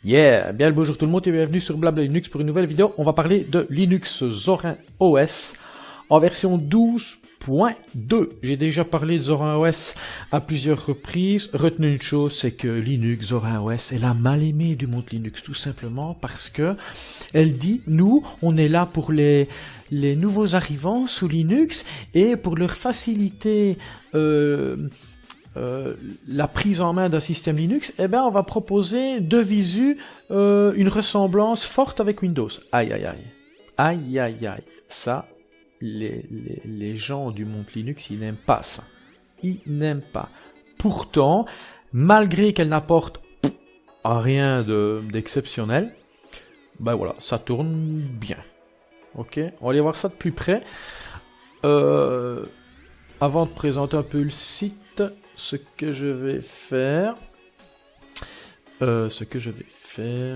Yeah, bien le bonjour tout le monde et bienvenue sur Blabla Linux pour une nouvelle vidéo. On va parler de Linux Zorin OS en version 12.2. J'ai déjà parlé de Zorin OS à plusieurs reprises. Retenez une chose, c'est que Linux Zorin OS est la mal-aimée du monde Linux, tout simplement parce que elle dit, nous, on est là pour les nouveaux arrivants sous Linux et pour leur faciliter la prise en main d'un système Linux, eh ben on va proposer de visu une ressemblance forte avec Windows. Aïe aïe aïe. Aïe aïe aïe. Ça, les gens du monde Linux, ils n'aiment pas ça. Ils n'aiment pas. Pourtant, malgré qu'elle n'apporte rien d'exceptionnel, ben voilà, ça tourne bien. Ok, on va aller voir ça de plus près. Avant de présenter un peu le site, ce que je vais faire,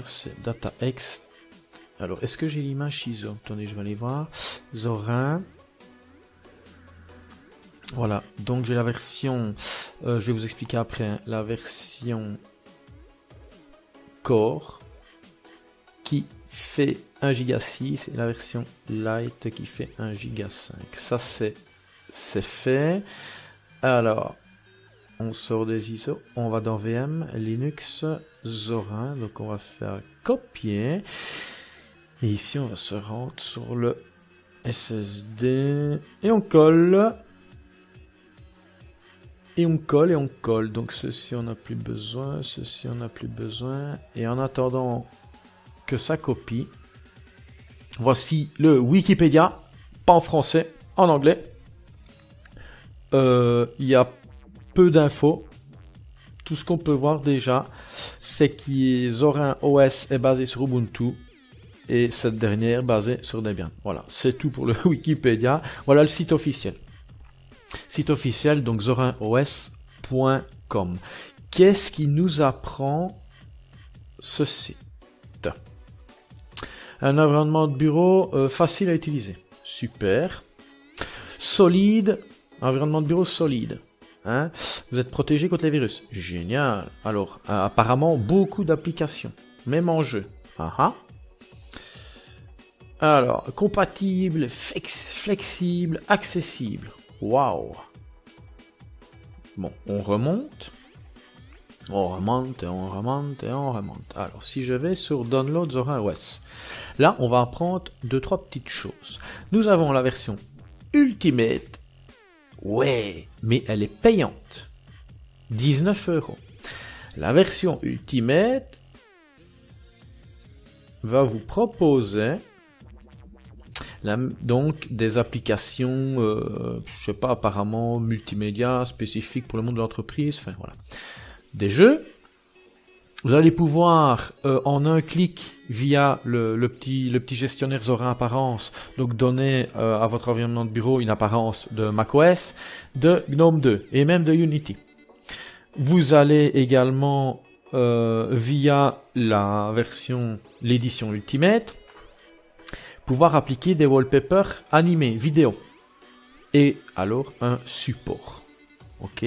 c'est DataX. Alors, est-ce que j'ai l'image Shizo? Attendez, je vais aller voir. Zorin. Voilà, donc j'ai la version, je vais vous expliquer après, hein, la version Core qui fait 1,6 Go et la version Lite qui fait 1,5 Go. Ça, c'est fait. Alors, on sort des ISO, on va dans VM, Linux, Zorin, donc on va faire copier. Et ici, on va se rendre sur le SSD et on colle. Et on colle et on colle. Donc ceci, on n'a plus besoin, ceci, on n'a plus besoin. Et en attendant que ça copie, voici le Wikipédia, pas en français, en anglais. Il y a peu d'infos. Tout ce qu'on peut voir déjà, c'est que Zorin OS est basé sur Ubuntu et cette dernière basée sur Debian. Voilà, c'est tout pour le Wikipédia. Voilà le site officiel. Site officiel, donc zorinOS.com. Qu'est-ce qui nous apprend ce site? Un environnement de bureau facile à utiliser. Super. Solide. Environnement de bureau solide. Hein? Vous êtes protégé contre les virus. Génial. Alors, apparemment, beaucoup d'applications. Même en jeu. Alors, compatible, flexible, accessible. Waouh. Bon, on remonte. On remonte et on remonte et on remonte. Alors, si je vais sur Download Zorin OS, là, on va apprendre 2-3 petites choses. Nous avons la version Ultimate. Ouais, mais elle est payante. 19 €. La version Ultimate va vous proposer donc des applications, je sais pas, apparemment multimédia spécifiques pour le monde de l'entreprise. Enfin voilà, des jeux. Vous allez pouvoir en un clic via le petit gestionnaire Zorin Apparence, donc donner à votre environnement de bureau une apparence de macOS, de GNOME 2 et même de Unity. Vous allez également via l'édition Ultimate pouvoir appliquer des wallpapers animés vidéo et alors un support. Ok.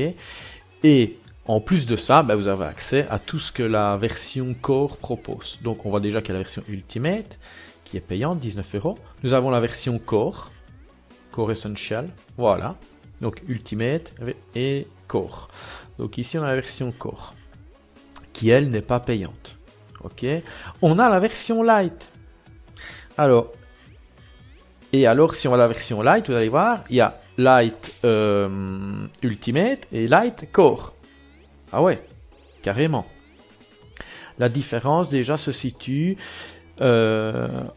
Et en plus de ça, vous avez accès à tout ce que la version Core propose. Donc on voit déjà qu'il y a la version Ultimate qui est payante, 19 €. Nous avons la version Core Essential, voilà. Donc Ultimate et Core. Donc ici on a la version Core qui elle n'est pas payante. Ok. On a la version Lite. Alors si on a la version Lite, vous allez voir, il y a Lite Ultimate et Lite Core. Ah ouais, carrément. La différence déjà se situe, la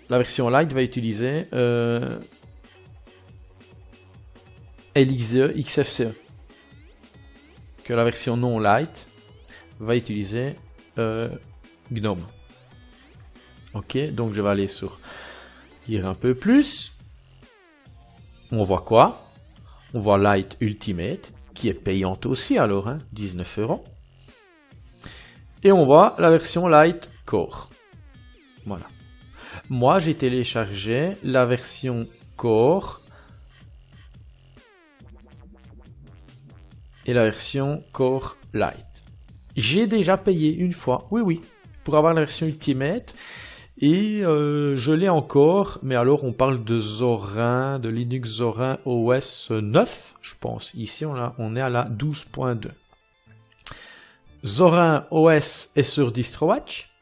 version Lite va utiliser LXDE XFCE, que la version non Lite va utiliser GNOME. Ok, donc je vais aller sur lire un peu plus. On voit quoi? On voit Lite Ultimate, qui est payante aussi alors, hein, 19 €. Et on voit la version Lite Core. Voilà. Moi, j'ai téléchargé la version Core et la version Core Lite. J'ai déjà payé une fois, oui, pour avoir la version Ultimate. Et je l'ai encore, mais alors on parle de Zorin, de Linux Zorin OS 9, je pense. Ici on est à la 12.2. Zorin OS est sur DistroWatch.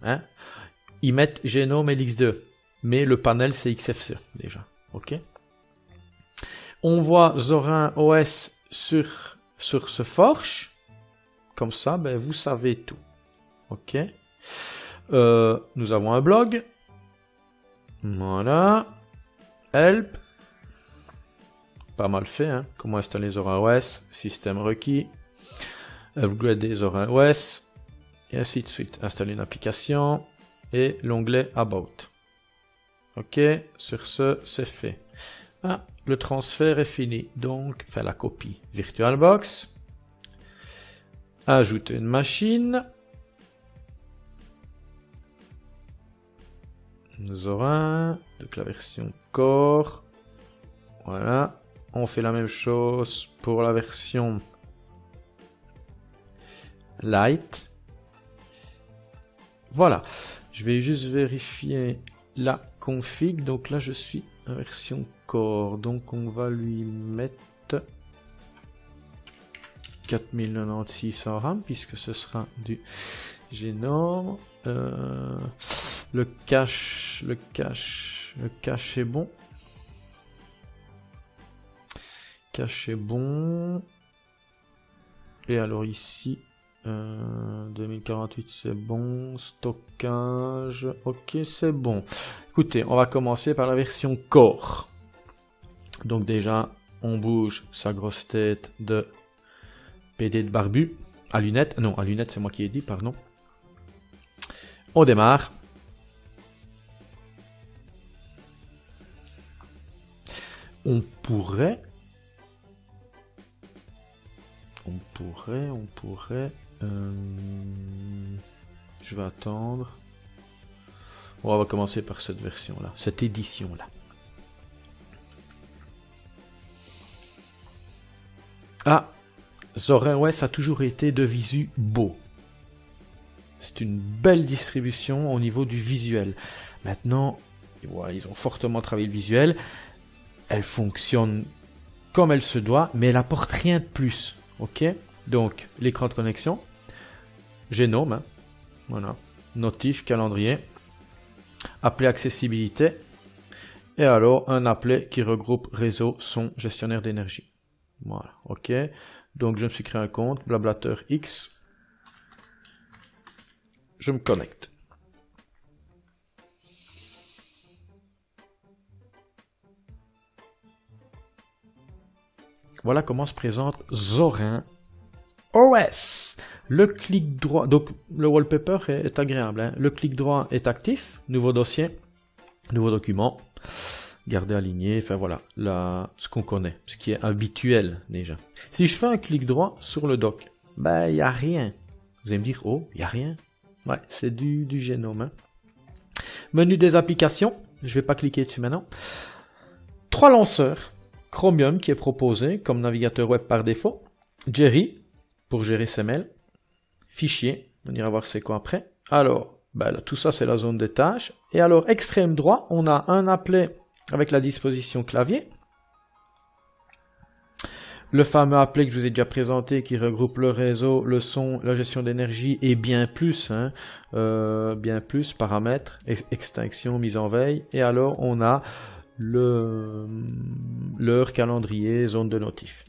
Hein? Ils mettent Genome LX2, mais le panel c'est XFCE déjà. Ok. On voit Zorin OS sur ce Forge. Comme ça, ben, vous savez tout. Ok. Nous avons un blog. Voilà. Help. Pas mal fait, hein. Comment installer Zorin OS. Système requis. Upgrader Zorin OS. Et ainsi de suite. Installer une application. Et l'onglet About. Ok. Sur ce, c'est fait. Ah, le transfert est fini. Donc, enfin la copie. VirtualBox. Ajouter une machine. Zorin, donc la version Core. Voilà. On fait la même chose pour la version Light. Voilà. Je vais juste vérifier la config. Donc là, je suis en version Core. Donc on va lui mettre 4096 en RAM puisque ce sera du Genome. Le cache est bon. Cache est bon. Et alors ici, 2048 c'est bon. Stockage, ok c'est bon. Écoutez, on va commencer par la version Core. Donc déjà, on bouge sa grosse tête de PD de barbu. À lunettes, non, à lunettes c'est moi qui ai dit, pardon. On démarre. On pourrait. Je vais attendre. On va commencer par cette version-là, cette édition-là. Ah, Zorin OS a toujours été de visu beau. C'est une belle distribution au niveau du visuel. Maintenant, voilà, ils ont fortement travaillé le visuel. Elle fonctionne comme elle se doit, mais elle apporte rien de plus. Ok? Donc, l'écran de connexion, Genome, hein, voilà, notif, calendrier, appelé accessibilité, et alors un appelé qui regroupe réseau, son, gestionnaire d'énergie. Voilà, ok. Donc, je me suis créé un compte, Blablateur X. Je me connecte. Voilà comment se présente Zorin OS. Le clic droit, donc le wallpaper est agréable. Hein. Le clic droit est actif. Nouveau dossier, nouveau document, garder aligné. Enfin voilà, là, ce qu'on connaît, ce qui est habituel déjà. Si je fais un clic droit sur le doc, ben il y a rien. Vous allez me dire, oh, il y a rien. Ouais, c'est du Genome. Hein. Menu des applications. Je vais pas cliquer dessus maintenant. 3 lanceurs. Chromium qui est proposé comme navigateur web par défaut. Jerry pour gérer ses mails. Fichier, on ira voir c'est quoi après. Alors, ben là, tout ça c'est la zone des tâches. Et alors, extrême droit, on a un applet avec la disposition clavier. Le fameux applet que je vous ai déjà présenté qui regroupe le réseau, le son, la gestion d'énergie et bien plus, hein, bien plus, paramètres, extinction, mise en veille. Et alors, on a l'heure, calendrier, zone de notif.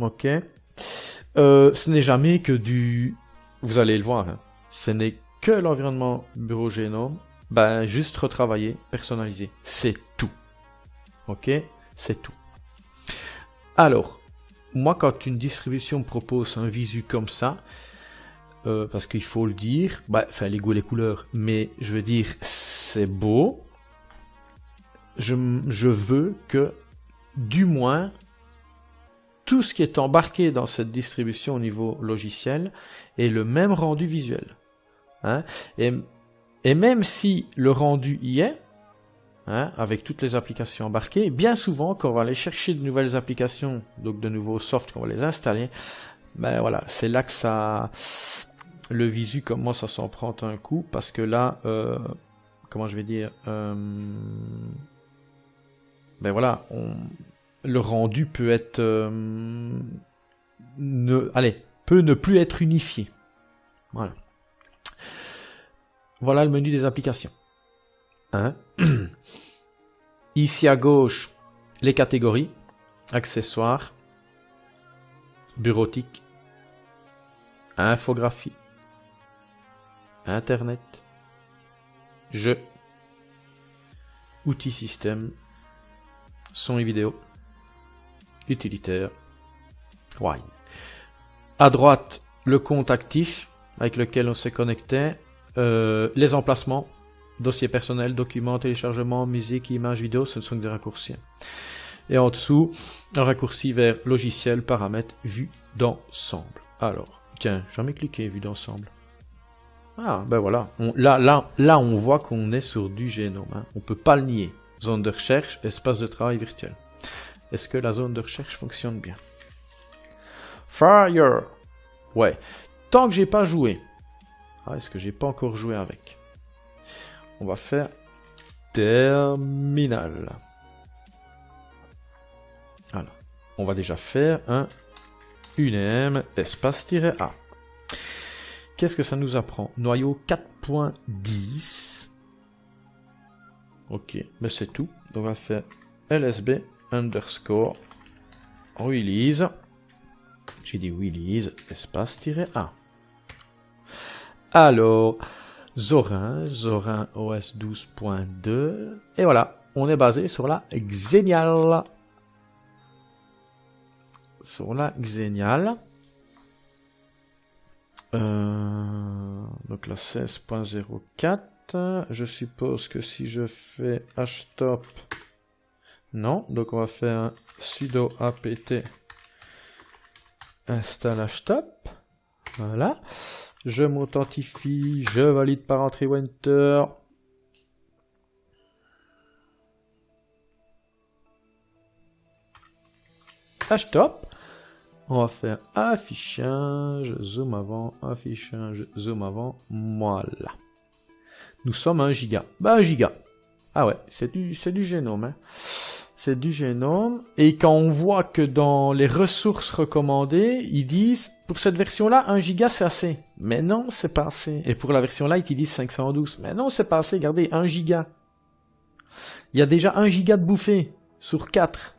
Ok. Ce n'est jamais que du... Vous allez le voir. Hein, ce n'est que l'environnement bureau Genome. Ben, juste retravailler, personnaliser. C'est tout. Ok. C'est tout. Alors, moi, quand une distribution me propose un visu comme ça, parce qu'il faut le dire, bah, enfin, les goûts et les couleurs, mais je veux dire, c'est beau. Je veux que, du moins, tout ce qui est embarqué dans cette distribution au niveau logiciel ait le même rendu visuel. Hein? Et même si le rendu y est, hein, avec toutes les applications embarquées, bien souvent, quand on va aller chercher de nouvelles applications, donc de nouveaux softs, qu'on va les installer, ben voilà, c'est là que ça, le visu commence à s'en prendre un coup, parce que là, comment je vais dire, ben voilà, le rendu peut être, peut ne plus être unifié. Voilà. Voilà le menu des applications. Hein? Ici à gauche, les catégories, accessoires, bureautique, infographie, internet, jeux, outils système, son et vidéo, utilitaire, wine. À droite, le compte actif avec lequel on s'est connecté, les emplacements, dossier personnel, documents, téléchargement, musique, images, vidéos, ce ne sont que des raccourcis. Et en dessous, un raccourci vers logiciel, paramètres, vue d'ensemble. Alors, tiens, jamais cliqué vue d'ensemble. Ah, ben voilà. Là, on voit qu'on est sur du génome. Hein. On peut pas le nier. Zone de recherche, espace de travail virtuel. Est-ce que la zone de recherche fonctionne bien? Fire. Ouais. Tant que j'ai pas joué. Ah, est-ce que j'ai pas encore joué avec? On va faire terminal. Alors, on va déjà faire un UNM espace-A. Qu'est-ce que ça nous apprend? Noyau 4.10. Ok, mais c'est tout. Donc on va faire lsb underscore release. J'ai dit release espace-A. Alors, Zorin OS 12.2. Et voilà, on est basé sur la Xenial. Sur la Xenial. Donc la 16.04. Je suppose que si je fais htop, non. Donc on va faire un sudo apt install htop. Voilà. Je m'authentifie, je valide par entrée ou enter. Htop. On va faire affichage, zoom avant, affichage, zoom avant. Voilà. Nous sommes à 1 giga. Bah 1 giga. Ah ouais, c'est du génome. Hein. C'est du génome. Et quand on voit que dans les ressources recommandées, ils disent, pour cette version-là, 1 giga c'est assez. Mais non, c'est pas assez. Et pour la version light, ils disent 512. Mais non, c'est pas assez. Regardez, 1 giga. Il y a déjà 1 giga de bouffée sur 4.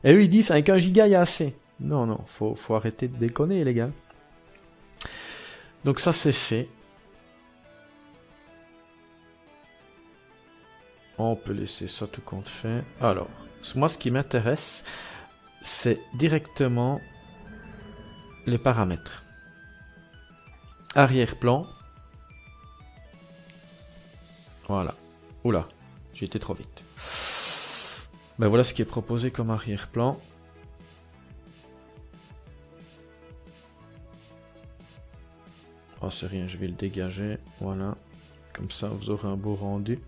Et eux, ils disent, avec 1 giga, il y a assez. Non, non, faut arrêter de déconner, les gars. Donc ça, c'est fait. On peut laisser ça tout compte fait. Alors, moi, ce qui m'intéresse, c'est directement les paramètres. Arrière-plan. Voilà. Oula, j'ai été trop vite. Ben voilà ce qui est proposé comme arrière-plan. Oh, c'est rien, je vais le dégager. Voilà. Comme ça, vous aurez un beau rendu.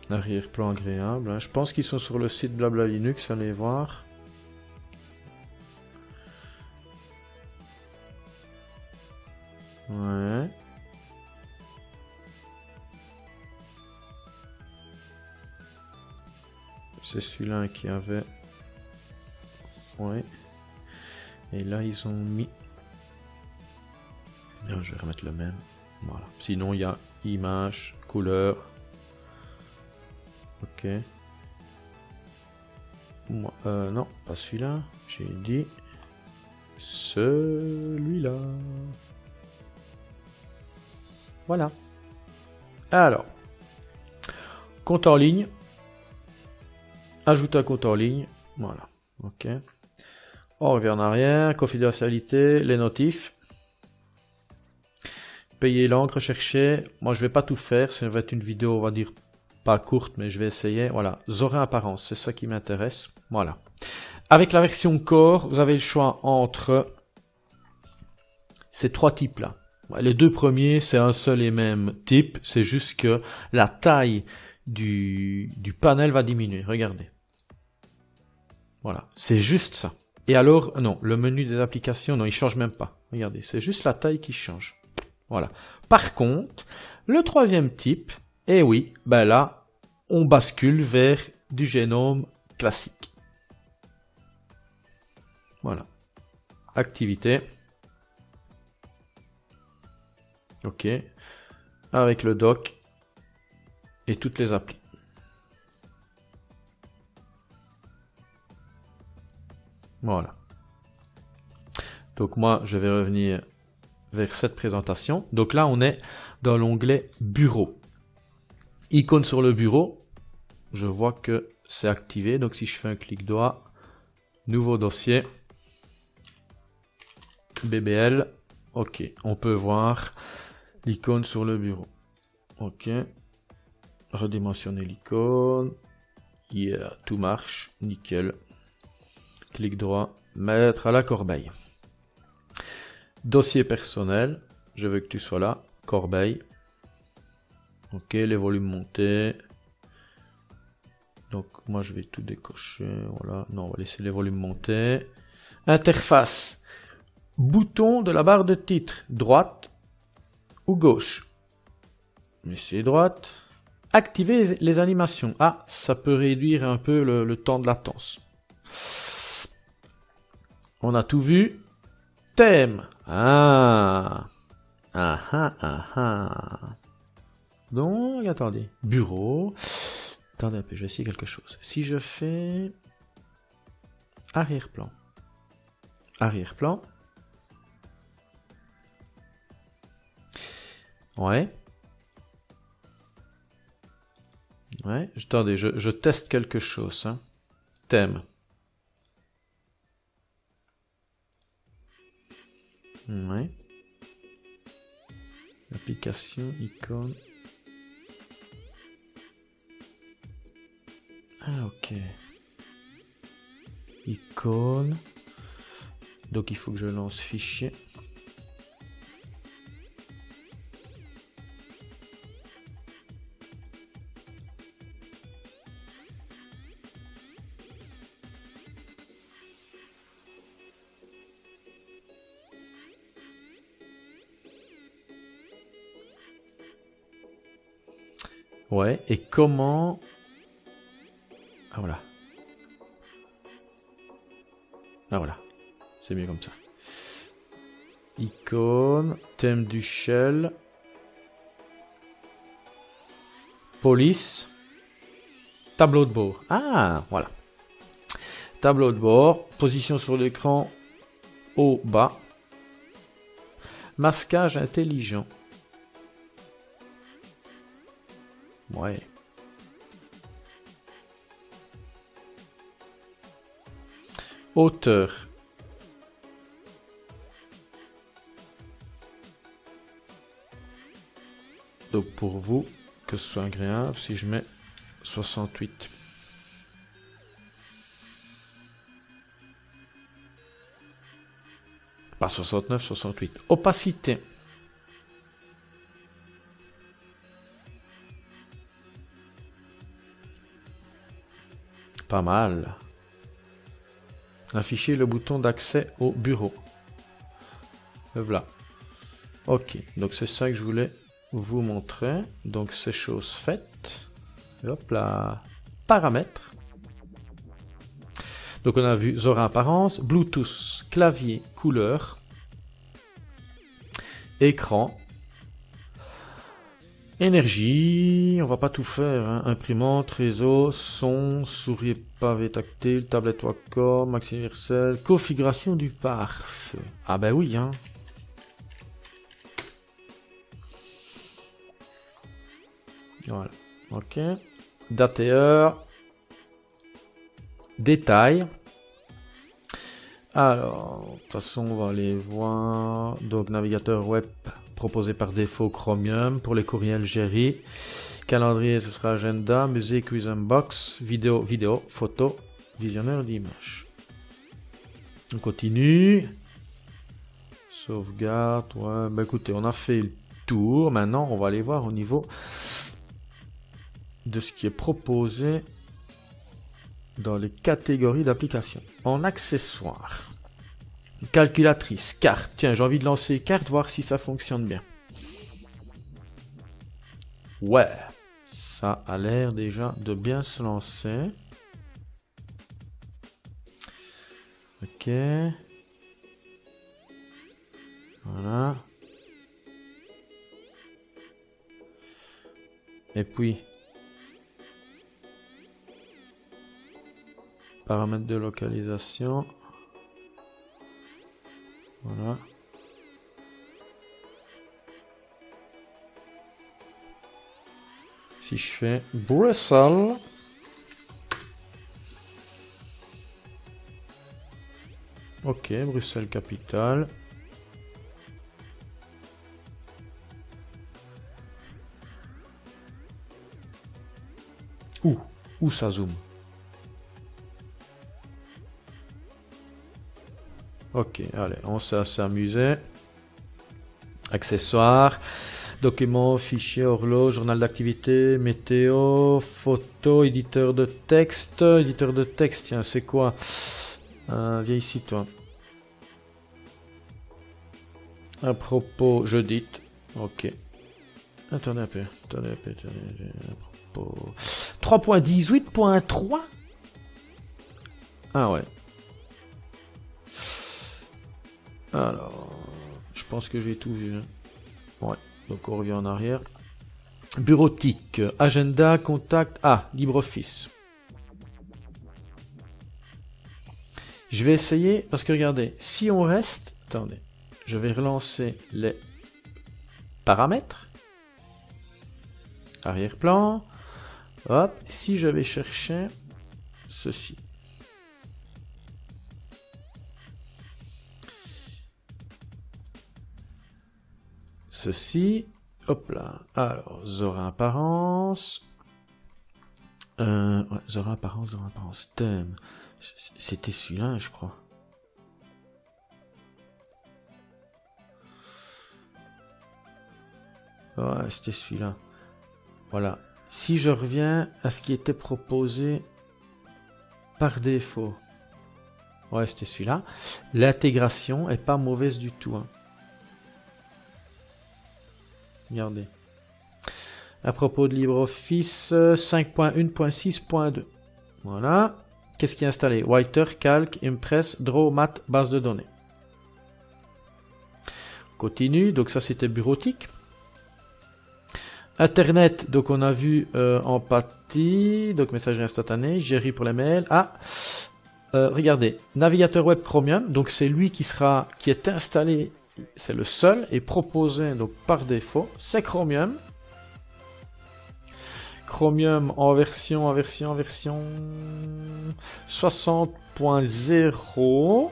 Arrière-plan agréable. Hein. Je pense qu'ils sont sur le site Blabla Linux, allez voir. Ouais. C'est celui-là qui avait... Ouais. Et là, ils ont mis... Non, je vais remettre le même. Voilà. Sinon, il y a image, couleur. Ok. Non, pas celui-là. J'ai dit celui-là. Voilà. Alors, compte en ligne. Ajouter un compte en ligne. Voilà. Ok. On revient en arrière. Confidentialité, les notifs. Payer l'encre, chercher. Moi, je vais pas tout faire. Ça va être une vidéo, on va dire, pas courte, mais je vais essayer. Voilà. Zorin apparence, c'est ça qui m'intéresse. Voilà. Avec la version Core, vous avez le choix entre ces trois types-là. Les deux premiers, c'est un seul et même type. C'est juste que la taille du panel va diminuer. Regardez. Voilà, c'est juste ça. Et alors, non, le menu des applications, non, il change même pas. Regardez, c'est juste la taille qui change. Voilà. Par contre, le troisième type, eh oui, ben là, on bascule vers du génome classique. Voilà. Activité. OK. Avec le doc et toutes les applis. Voilà. Donc moi, je vais revenir vers cette présentation. Donc là, on est dans l'onglet Bureau. Icône sur le bureau. Je vois que c'est activé. Donc si je fais un clic droit, nouveau dossier, BBL. OK. On peut voir l'icône sur le bureau. OK. Redimensionner l'icône. Yeah, tout marche. Nickel. Clic droit, mettre à la corbeille. Dossier personnel, je veux que tu sois là, corbeille. OK, les volumes montés. Donc moi je vais tout décocher, voilà. Non, on va laisser les volumes monter. Interface, bouton de la barre de titre, droite ou gauche. Laissez droite. Activer les animations. Ah, ça peut réduire un peu le temps de latence. On a tout vu. Thème. Ah. Ah ah ah ah. Donc, attendez. Bureau. Attendez un peu, je vais essayer quelque chose. Si je fais arrière-plan. Arrière-plan. Ouais. Ouais. Attendez, je teste quelque chose. Hein. Thème. Ouais. Application, icône. Ah, ok. Icône. Donc il faut que je lance fichier. Ouais, et comment... Ah voilà. Ah voilà. C'est mieux comme ça. Icône, thème du shell. Police. Tableau de bord. Ah, voilà. Tableau de bord. Position sur l'écran. Haut, bas. Masquage intelligent. Ouais. Hauteur. Donc pour vous, que ce soit agréable, si je mets 68. Pas 69, 68. Opacité. Pas mal. Afficher le bouton d'accès au bureau. Le voilà. Ok, donc c'est ça que je voulais vous montrer. Donc c'est chose faite. Et hop là. Paramètres. Donc on a vu Zora apparence, Bluetooth, clavier, couleur, écran, énergie, on va pas tout faire, hein. Imprimante, réseau, son, souris pavé tactile, tablette Wacom, max universel, configuration du pare-feu. Ah ben oui, hein. Voilà, ok. Date et heure. Détails. Alors, de toute façon, on va aller voir. Donc, navigateur web proposé par défaut Chromium pour les courriels Jerry. Calendrier, ce sera agenda, musique, Wisdom Box, vidéo, photo, visionneur d'images. On continue. Sauvegarde, ouais. Bah écoutez, on a fait le tour. Maintenant, on va aller voir au niveau de ce qui est proposé dans les catégories d'applications. En accessoires, calculatrice, carte. Tiens, j'ai envie de lancer carte, voir si ça fonctionne bien. Ouais, ça a l'air déjà de bien se lancer. Ok. Voilà. Et puis, paramètres de localisation. Voilà. Si je fais Bruxelles. Ok, Bruxelles capitale. Où ça zoome? Ok, allez, on s'est amusé. Accessoires, documents, fichiers, horloge, journal d'activité, météo, photo, éditeur de texte. Éditeur de texte, tiens, c'est quoi? Viens ici, toi. À propos, je dite. Ok. Attendez un peu. 3.18.3. Ah ouais. Alors, je pense que j'ai tout vu. Hein. Ouais, donc on revient en arrière. Bureautique, agenda, contact, LibreOffice. Je vais essayer, parce que regardez, si on reste, attendez, je vais relancer les paramètres. Arrière-plan. Hop, si je vais chercher ceci. Ceci, hop là. Alors, Zora apparence. Ouais, Zora apparence, thème. C'était celui-là, je crois. Ouais, c'était celui-là. Voilà. Si je reviens à ce qui était proposé par défaut. Ouais, c'était celui-là. L'intégration est pas mauvaise du tout. Hein. Regardez. À propos de LibreOffice 5.1.6.2. Voilà. Qu'est-ce qui est installé? Writer, Calc, Impress, Draw, Math, base de données. Continue. Donc ça, c'était bureautique. Internet, donc on a vu en partie, donc messagerie instantanée, Jerry pour les mails. Regardez, navigateur web Chromium, donc c'est lui qui est installé, c'est le seul et proposé donc par défaut, c'est Chromium. Chromium en version 60.0.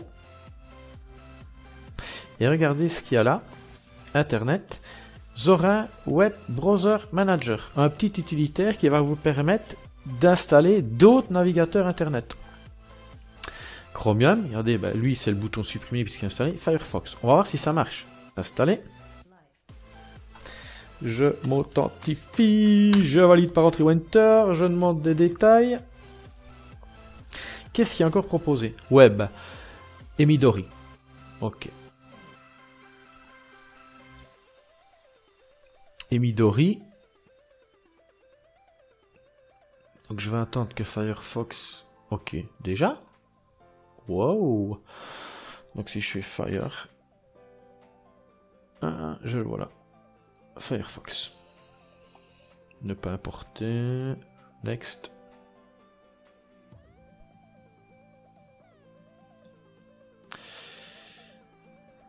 Et regardez ce qu'il y a là, Internet. Zora Web Browser Manager, un petit utilitaire qui va vous permettre d'installer d'autres navigateurs internet. Chromium, regardez, lui c'est le bouton supprimer puisqu'il est installé. Firefox, on va voir si ça marche. Installé. Je m'authentifie, je valide par entrée ou enter, je demande des détails. Qu'est-ce qui est encore proposé? Web, Emidori. Ok. Emidori. Donc je vais attendre que Firefox... Ok, déjà? Wow. Donc si je fais Fire... je le vois là. Firefox. Ne pas importer. Next.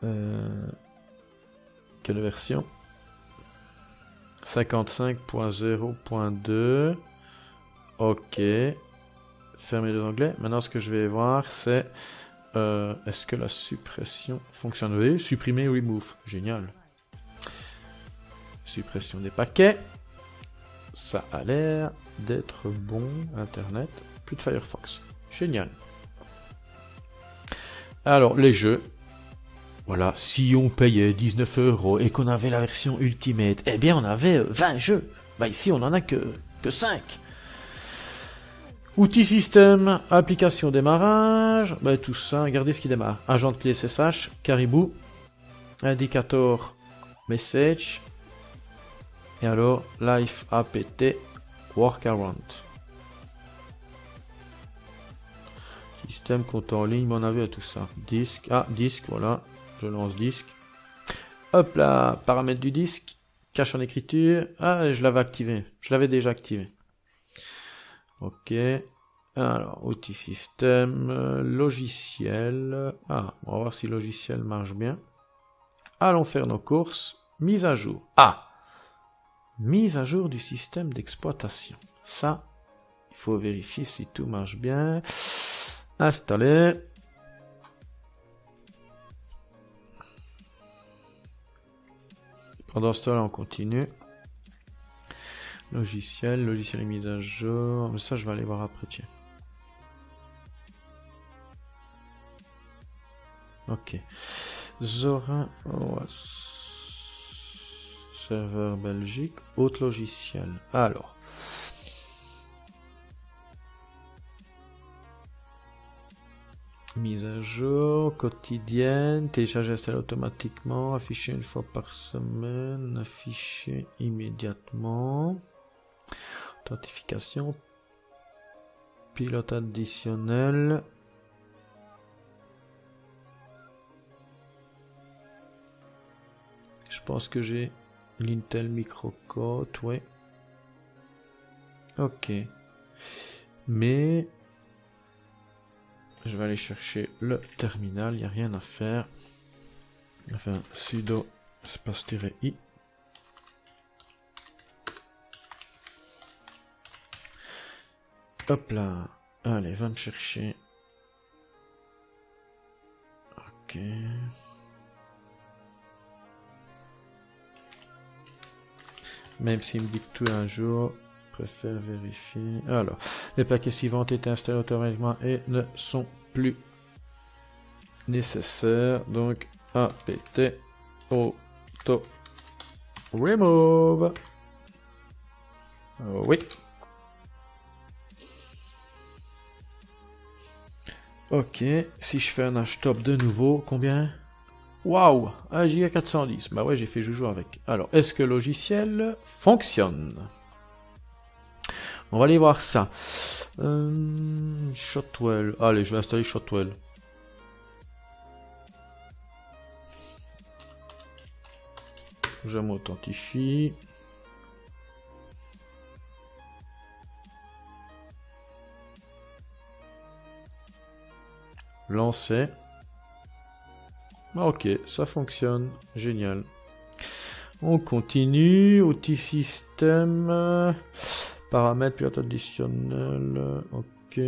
Quelle version? 55.0.2. Ok. Fermez les onglets. Maintenant, ce que je vais voir, c'est... est-ce que la suppression fonctionne? Oui, supprimer, remove. Génial. Suppression des paquets. Ça a l'air d'être bon. Internet. Plus de Firefox. Génial. Alors, les jeux. Voilà, si on payait 19 € et qu'on avait la version Ultimate, eh bien on avait 20 jeux. Bah ici on en a que Que 5. Outils système, application démarrage, ben, tout ça, regardez ce qui démarre. Agent de clé SSH, Caribou, indicator message, et alors life apt workaround. Système, compte en ligne, on avait tout ça. Disque, disque, voilà, je lance disque. Hop là, paramètres du disque, cache en écriture, je l'avais activé, je l'avais déjà activé. Ok, alors, outils système, logiciel, on va voir si logiciel marche bien. Allons faire nos courses, mise à jour. Mise à jour du système d'exploitation. Ça, il faut vérifier si tout marche bien. Installer. Pendant ce temps-là, on continue. Logiciel est mis à jour. Mais ça, je vais aller voir après, tiens. Ok. Zorin OS. Serveur Belgique. Autre logiciel. Alors. Mise à jour, quotidienne, télécharger, installer automatiquement, afficher une fois par semaine, afficher immédiatement, authentification, pilote additionnel, je pense que j'ai l'Intel microcode, ouais, ok, mais je vais aller chercher le terminal, il n'y a rien à faire. Enfin, sudo space-i. Hop là. Allez, va me chercher. Ok. Même s'il me dit que tout est un jour, préfère vérifier. Alors, les paquets suivants ont été installés automatiquement et ne sont plus nécessaires. Donc, apt auto remove. Oui. Ok, si je fais un htop de nouveau, combien? Waouh, 1 Go 410. Bah ouais, j'ai fait joujou avec. Alors, est-ce que le logiciel fonctionne? On va aller voir ça. Shotwell. Allez, je vais installer Shotwell. Je m'authentifie. Lancer. Ok, ça fonctionne. Génial. On continue. Outils système. Paramètres, pilote additionnel. Ok.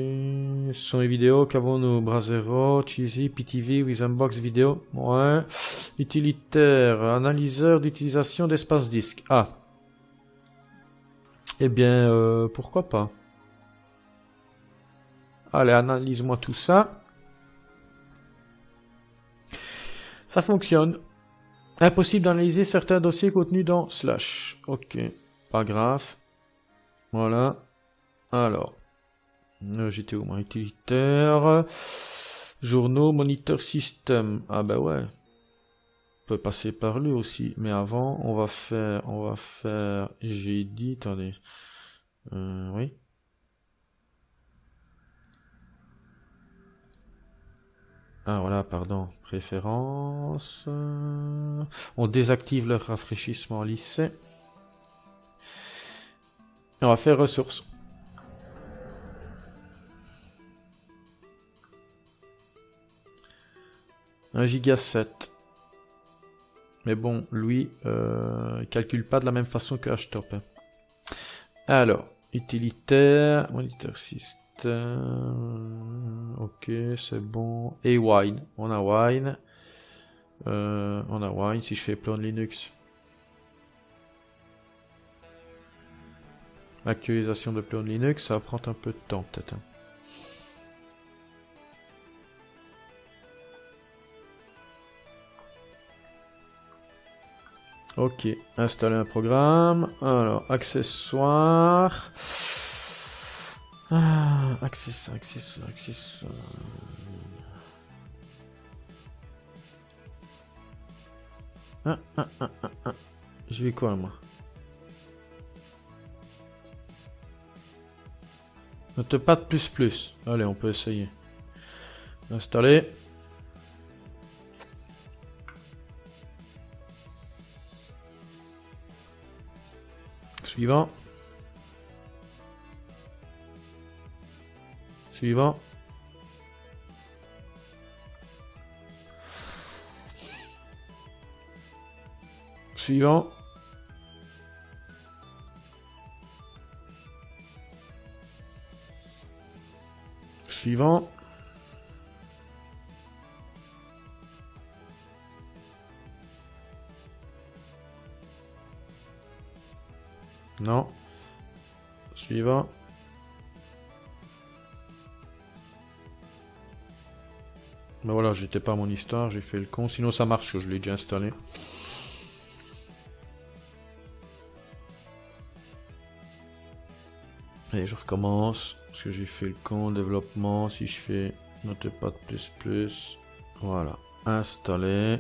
Son et vidéo. Qu'avons-nous? Brasero, Cheesy, PTV, Wizambox vidéo. Ouais. Utilitaire. Analyseur d'utilisation d'espace disque. Eh bien, pourquoi pas? Allez, analyse-moi tout ça. Ça fonctionne. Impossible d'analyser certains dossiers contenus dans slash. Ok, pas grave. Voilà. Alors, j'étais où? Mon utilitaire. Journaux, moniteur système. Ah bah ouais. On peut passer par lui aussi. Mais avant, on va faire, j'ai dit, attendez. Oui. Ah voilà, pardon, préférences. On désactive le rafraîchissement lycée. On va faire ressources. Un giga 7. Mais bon, lui, il calcule pas de la même façon que htop. Alors, utilitaire, moniteur système. Ok, c'est bon. Et wine. On a wine. Si je fais clone Linux. Actualisation de clone Linux, ça va prendre un peu de temps peut-être. Ok, installer un programme. Alors, accessoires. Ah, accessoires. Je vais quoi, moi? Notepad plus. Allez, on peut essayer. Installer. Suivant. Suivant. Suivant. Suivant. Non. Suivant. Ben voilà, j'étais pas à mon histoire, j'ai fait le con. Sinon ça marche, je l'ai déjà installé. Allez, je recommence. Parce que j'ai fait le con, développement. Si je fais Notepad++. Voilà. Installer.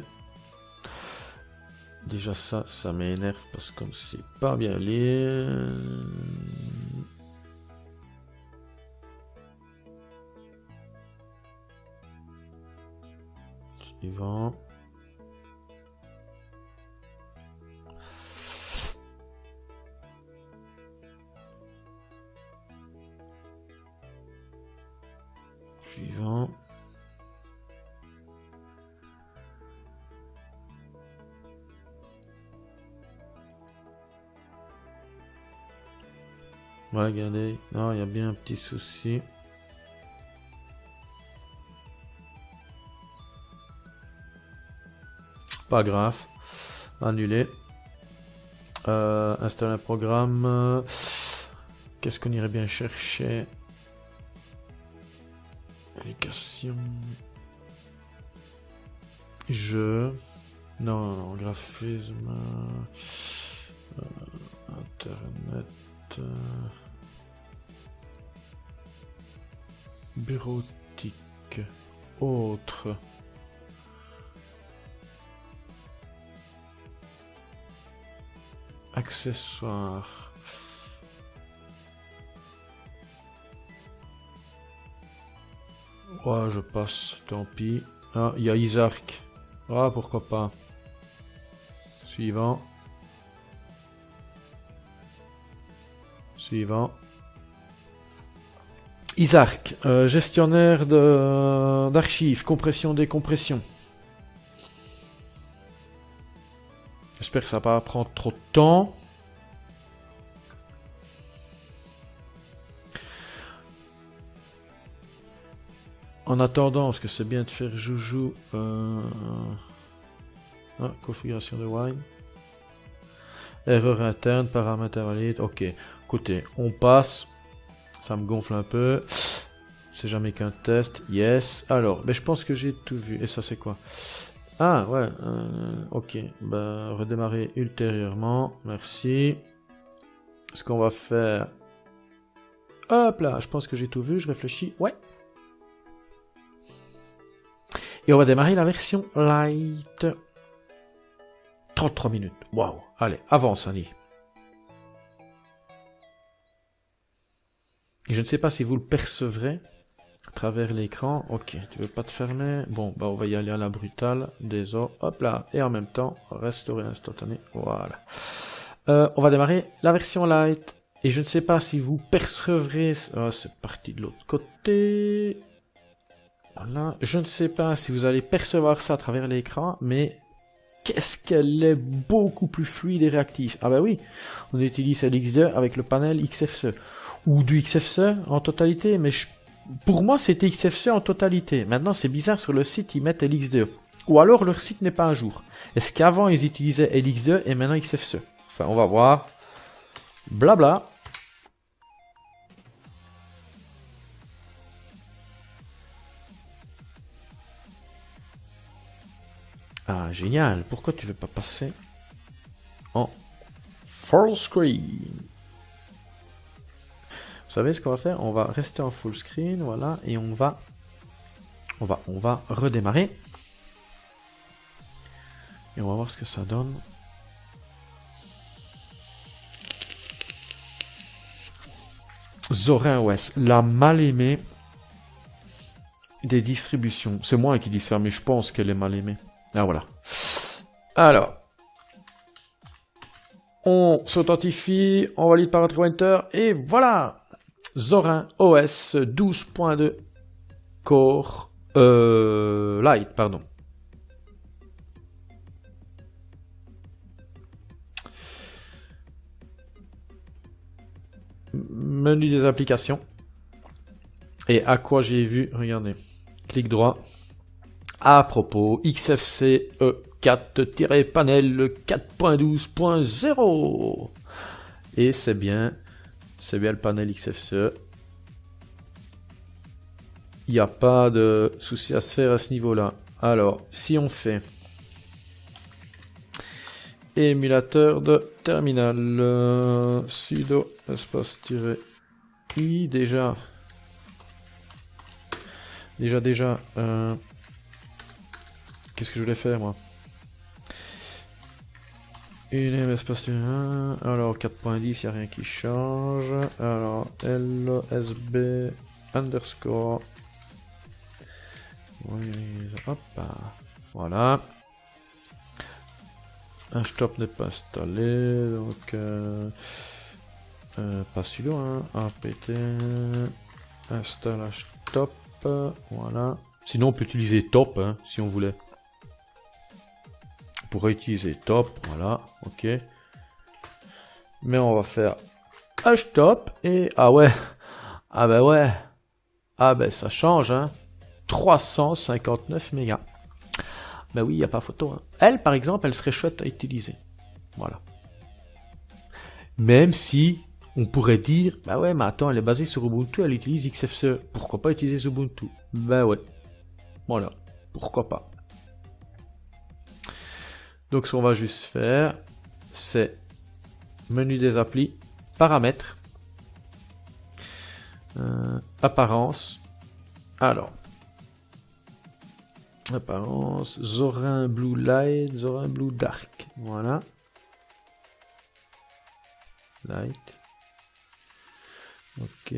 Déjà ça m'énerve parce qu'on ne sait pas bien lire. Suivant. Suivant. Ouais, regardez. Non, il y a bien un petit souci. Pas grave. Annuler. Installer un programme. Qu'est-ce qu'on irait bien chercher? Application. Jeu. Non, graphisme. Internet. Bureautique. Autre. Accessoires. Ouais, je passe, tant pis. Ah, il y a Isarc. Ah, pourquoi pas. Suivant. Suivant. Isarc, gestionnaire d'archives, compression, décompression. J'espère que ça va pas prendre trop de temps. En attendant, est-ce que c'est bien de faire joujou configuration de wine. Erreur interne, paramètres invalides. Ok, écoutez, on passe. Ça me gonfle un peu. C'est jamais qu'un test. Yes. Alors, ben, je pense que j'ai tout vu. Et ça, c'est quoi? Ah, ouais. Ok. Ben, redémarrer ultérieurement. Merci. Ce qu'on va faire... Hop là, je pense que j'ai tout vu. Je réfléchis. Ouais. Et on va démarrer la version light. 33 minutes. Waouh. Allez, avance, Annie. Et je ne sais pas si vous le percevrez à travers l'écran. Ok, tu veux pas te fermer? Bon, bah on va y aller à la brutale. Désolé. Hop là. Et en même temps, restaurer instantané. Voilà. On va démarrer la version light. Et je ne sais pas si vous percevrez... Oh, c'est parti de l'autre côté. Voilà. Je ne sais pas si vous allez percevoir ça à travers l'écran, mais qu'est-ce qu'elle est beaucoup plus fluide et réactive. Ah bah oui, on utilise LX2 avec le panel XFCE. Ou du XFCE en totalité, mais pour moi c'était XFCE en totalité. Maintenant c'est bizarre, sur le site ils mettent LX2. Ou alors leur site n'est pas à jour. Est-ce qu'avant ils utilisaient LX2 et maintenant XFCE? Enfin on va voir. Blabla. Ah génial, pourquoi tu veux pas passer? en full screen. Vous savez ce qu'on va faire? On va rester en full screen, voilà, et on va redémarrer. Et on va voir ce que ça donne. Zorin OS, la mal aimée des distributions. C'est moi qui dis ça, mais je pense qu'elle est mal aimée. Ah voilà. Alors, on s'authentifie, on valide par notre pointer, et voilà! Zorin OS 12.2 Core Lite, pardon. Menu des applications. Et à quoi j'ai vu, regardez, clic droit. À propos, XFCE 4-panel 4.12.0. Et c'est bien le panel XFCE. Il n'y a pas de souci à se faire à ce niveau-là. Alors, si on fait émulateur de terminal, sudo espace-i, déjà, qu'est-ce que je voulais faire, moi? Une espace 1, alors 4.10, il n'y a rien qui change. Alors, LSB underscore. Hop, voilà. HTOP n'est pas installé, donc pas sudo, hein. apt install HTOP, voilà. Sinon on peut utiliser top, hein, si on voulait. On pourrait utiliser top, voilà, ok. Mais on va faire HTOP et ah ouais, ah ben ouais, ah ben ça change, hein. 359 mégas. Ben oui, il n'y a pas photo. Hein. Elle, par exemple, elle serait chouette à utiliser. Voilà. Même si on pourrait dire, bah ouais, mais attends, elle est basée sur Ubuntu, elle utilise XFCE. Pourquoi pas utiliser Ubuntu? Ben ouais. Voilà. Pourquoi pas? Donc ce qu'on va juste faire, c'est menu des applis, paramètres, apparence. Alors, apparence, Zorin Blue Light, Zorin Blue Dark. Voilà. Light. Ok.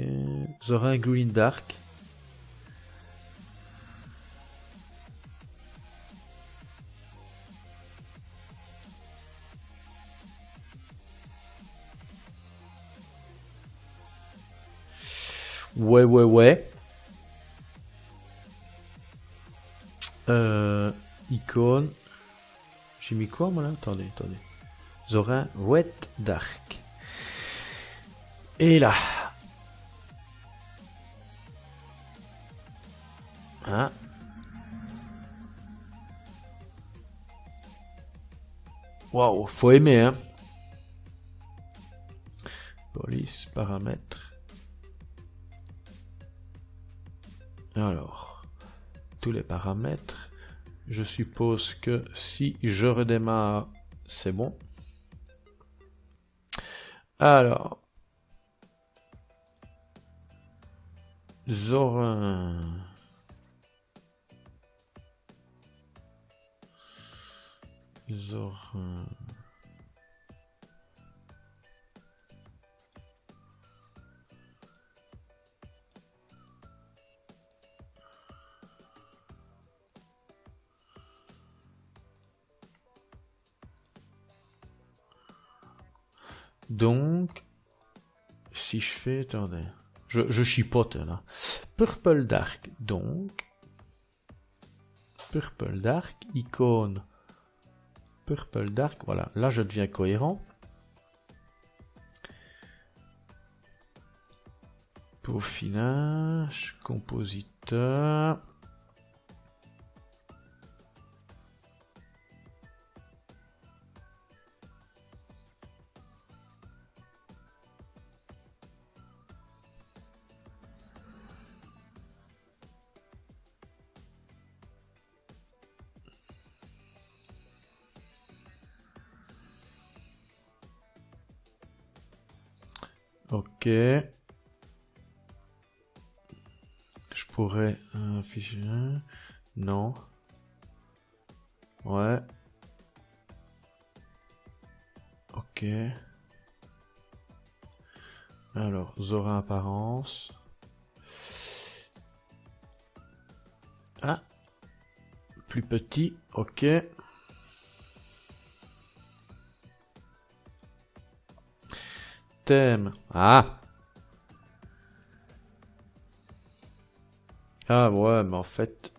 Zorin Green Dark. Ouais. Icône. J'ai mis quoi, moi, là? Attendez. Zorin Wet Dark. Et là. Hein? Waouh, faut aimer, hein? Police, paramètres. Alors, tous les paramètres. Je suppose que si je redémarre, c'est bon. Alors, Zorin. Donc, si je fais, attendez, je chipote là. Purple Dark, donc, Purple Dark, icône, Purple Dark, voilà, là je deviens cohérent. Peaufinage, compositeur. Ok. Je pourrais afficher. Non. Ouais. Ok. Alors, Zora apparence. Ah. Plus petit. Ok. Thème. Ah. Ah ouais, mais en fait...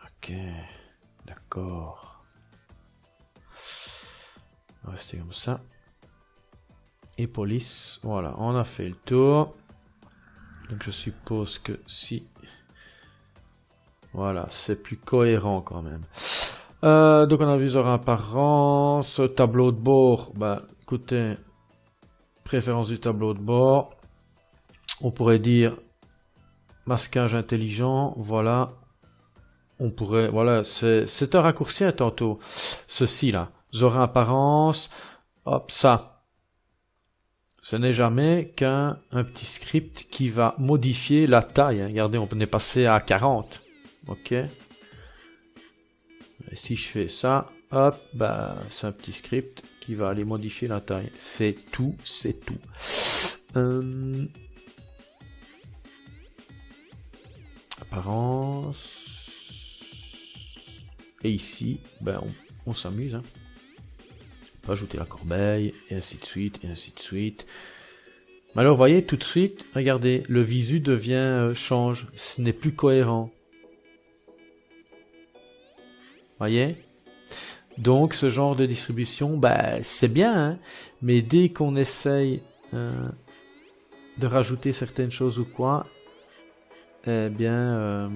Ok. D'accord. On va rester comme ça. Et police. Voilà, on a fait le tour. Donc je suppose que si... Voilà, c'est plus cohérent quand même. Donc on a vu Zora apparence, tableau de bord. Bah écoutez, préférence du tableau de bord. On pourrait dire masquage intelligent. Voilà. On pourrait, voilà, c'est un raccourci hein, tantôt. Ceci là, Zora apparence. Hop, ça. Ce n'est jamais qu'un petit script qui va modifier la taille. Hein. Regardez, on est passé à 40. Ok. Et si je fais ça, hop, bah, c'est un petit script qui va aller modifier la taille. C'est tout, c'est tout. Apparence. Et ici, ben, on s'amuse. Hein. On peut ajouter la corbeille, et ainsi de suite, et ainsi de suite. Mais alors, vous voyez, tout de suite, regardez, le visu devient, change. Ce n'est plus cohérent. Voyez? Donc, ce genre de distribution, bah, c'est bien, hein, mais dès qu'on essaye de rajouter certaines choses ou quoi, eh bien,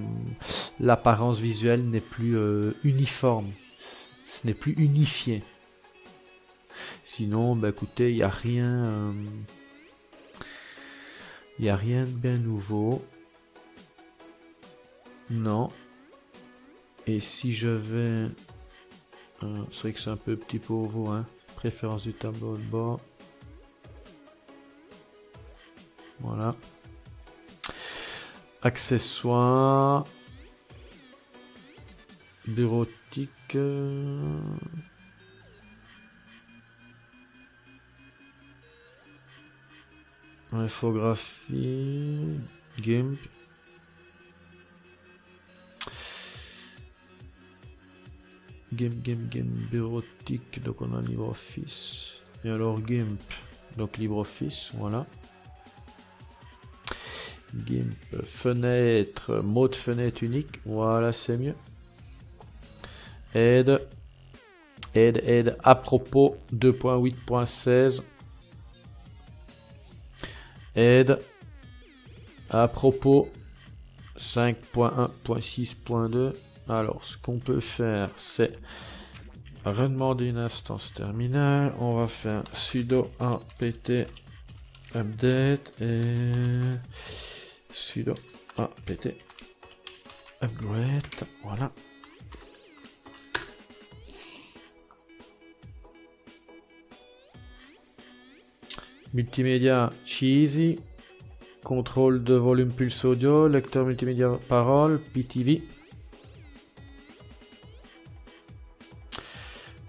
l'apparence visuelle n'est plus uniforme. Ce n'est plus unifié. Sinon, bah, écoutez, il n'y a rien... Il n'y a rien de bien nouveau. Non. Et si je vais... c'est vrai que c'est un peu petit pour vous, hein. Préférence du tableau de bord. Voilà. Accessoires. Bureautique. Infographie. GIMP. GIMP, bureautique, donc on a LibreOffice. Et alors GIMP, donc LibreOffice, voilà. GIMP, fenêtre, mode fenêtre unique, voilà c'est mieux. Aide, à propos 2.8.16. Aide, à propos 5.1.6.2. Alors, ce qu'on peut faire, c'est redemander une instance terminale. On va faire sudo apt update et sudo apt upgrade. Voilà. Multimédia cheesy. Contrôle de volume pulse audio. Lecteur multimédia parole. PTV.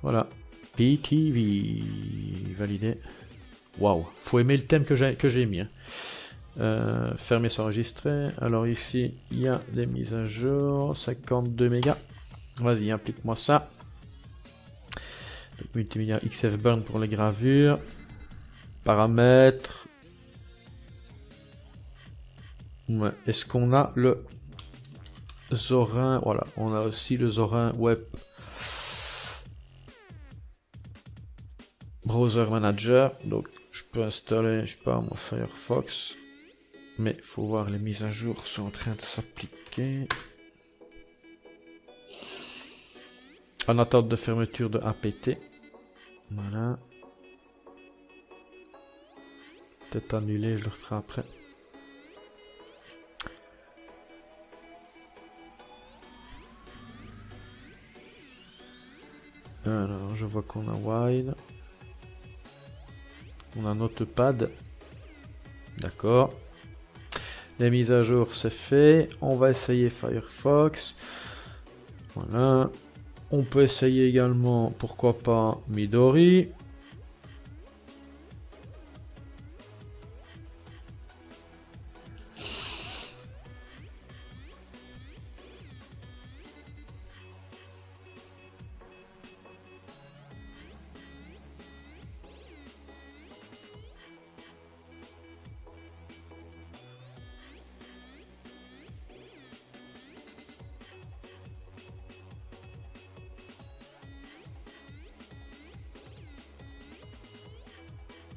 Voilà, PTV, validé. Waouh, faut aimer le thème que j'ai mis. Hein. Fermer s'enregistrer. Alors ici, il y a des mises à jour, 52 mégas. Vas-y, implique-moi ça. Donc, multimédia XF Burn pour les gravures. Paramètres. Ouais. Est-ce qu'on a le Zorin? Voilà, on a aussi le Zorin Web Browser Manager, donc je peux installer, je sais pas, mon Firefox, mais il faut voir les mises à jour sont en train de s'appliquer. En attente de fermeture de APT. Voilà. Peut-être annulé, je le referai après. Alors, je vois qu'on a wide. On a Notepad. D'accord. Les mises à jour, c'est fait. On va essayer Firefox. Voilà. On peut essayer également, pourquoi pas, Midori.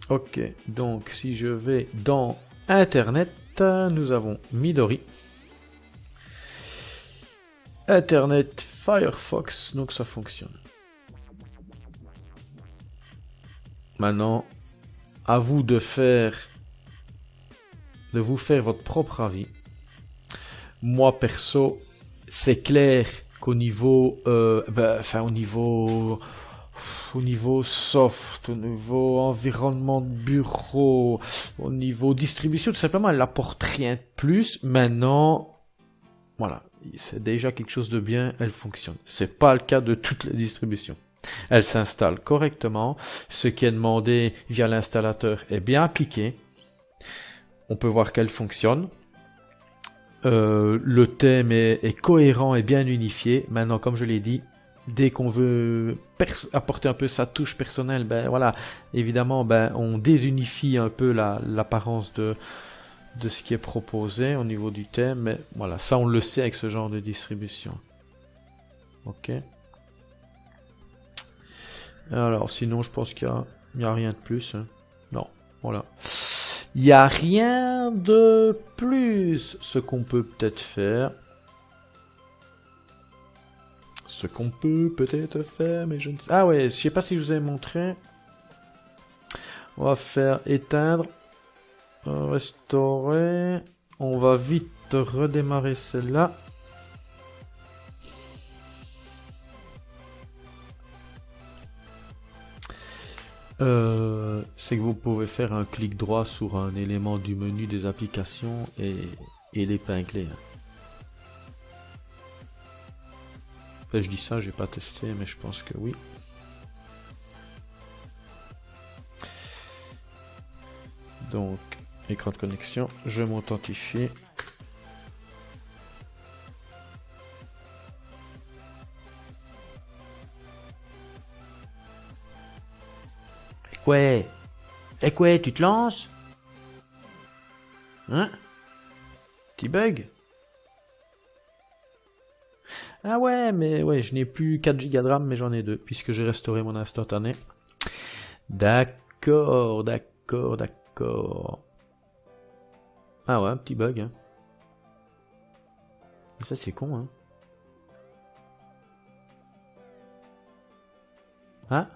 Ok, donc si je vais dans Internet, nous avons Midori. Internet Firefox, donc ça fonctionne. Maintenant, à vous de vous faire votre propre avis. Moi perso, c'est clair qu'au niveau, au niveau soft, au niveau environnement de bureau, au niveau distribution, tout simplement, elle n'apporte rien de plus. Maintenant, voilà, c'est déjà quelque chose de bien, elle fonctionne. C'est pas le cas de toutes les distributions. Elle s'installe correctement. Ce qui est demandé via l'installateur est bien appliqué. On peut voir qu'elle fonctionne. Le thème est cohérent et bien unifié. Maintenant, comme je l'ai dit, dès qu'on veut apporter un peu sa touche personnelle, ben voilà, évidemment, ben on désunifie un peu l'apparence de ce qui est proposé au niveau du thème, mais voilà, ça on le sait avec ce genre de distribution. Ok. Alors, sinon, je pense qu'il y a rien de plus. Hein. Non, voilà. Il n'y a rien de plus. Ce qu'on peut peut-être faire. Mais je ne sais... Ah ouais, je sais pas si je vous avais montré. On va faire éteindre. Restaurer. On va vite redémarrer celle-là. C'est que vous pouvez faire un clic droit sur un élément du menu des applications et l'épingler. Enfin, je dis ça, j'ai pas testé, mais je pense que oui. Donc, écran de connexion, je m'authentifie. Quoi, tu te lances? Hein? Petit bug? Ah ouais, mais ouais, je n'ai plus 4 Go de RAM, mais j'en ai 2, puisque j'ai restauré mon instantané. D'accord. Ah ouais, un petit bug. Hein. Ça, c'est con, hein. Ah?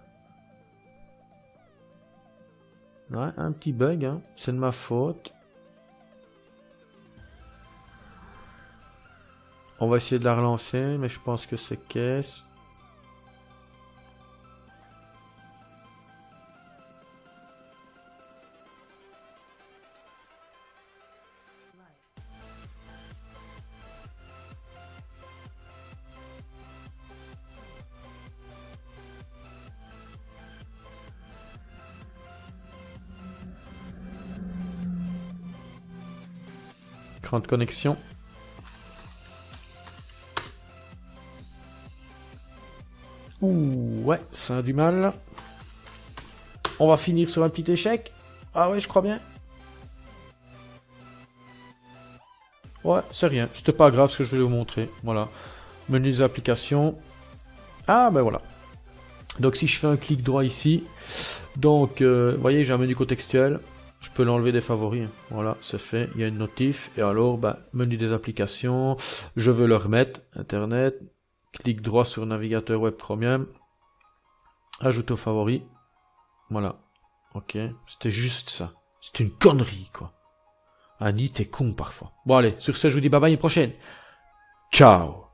Ouais, un petit bug, hein. C'est de ma faute. On va essayer de la relancer, mais je pense que c'est caisse. Écran de connexion. Ouh, ouais, ça a du mal. On va finir sur un petit échec. Ah ouais, je crois bien. Ouais, c'est rien. C'était pas grave ce que je vais vous montrer. Voilà. Menu des applications. Ah ben voilà. Donc si je fais un clic droit ici. Donc, vous voyez, j'ai un menu contextuel. Je peux l'enlever des favoris. Voilà, c'est fait. Il y a une notif. Et alors, bah, menu des applications. Je veux le remettre. Internet. Clic droit sur navigateur web Chromium. Ajoute aux favoris. Voilà. Ok. C'était juste ça. C'était une connerie, quoi. Annie, t'es con parfois. Bon, allez. Sur ce, je vous dis bye bye, à une prochaine. Ciao.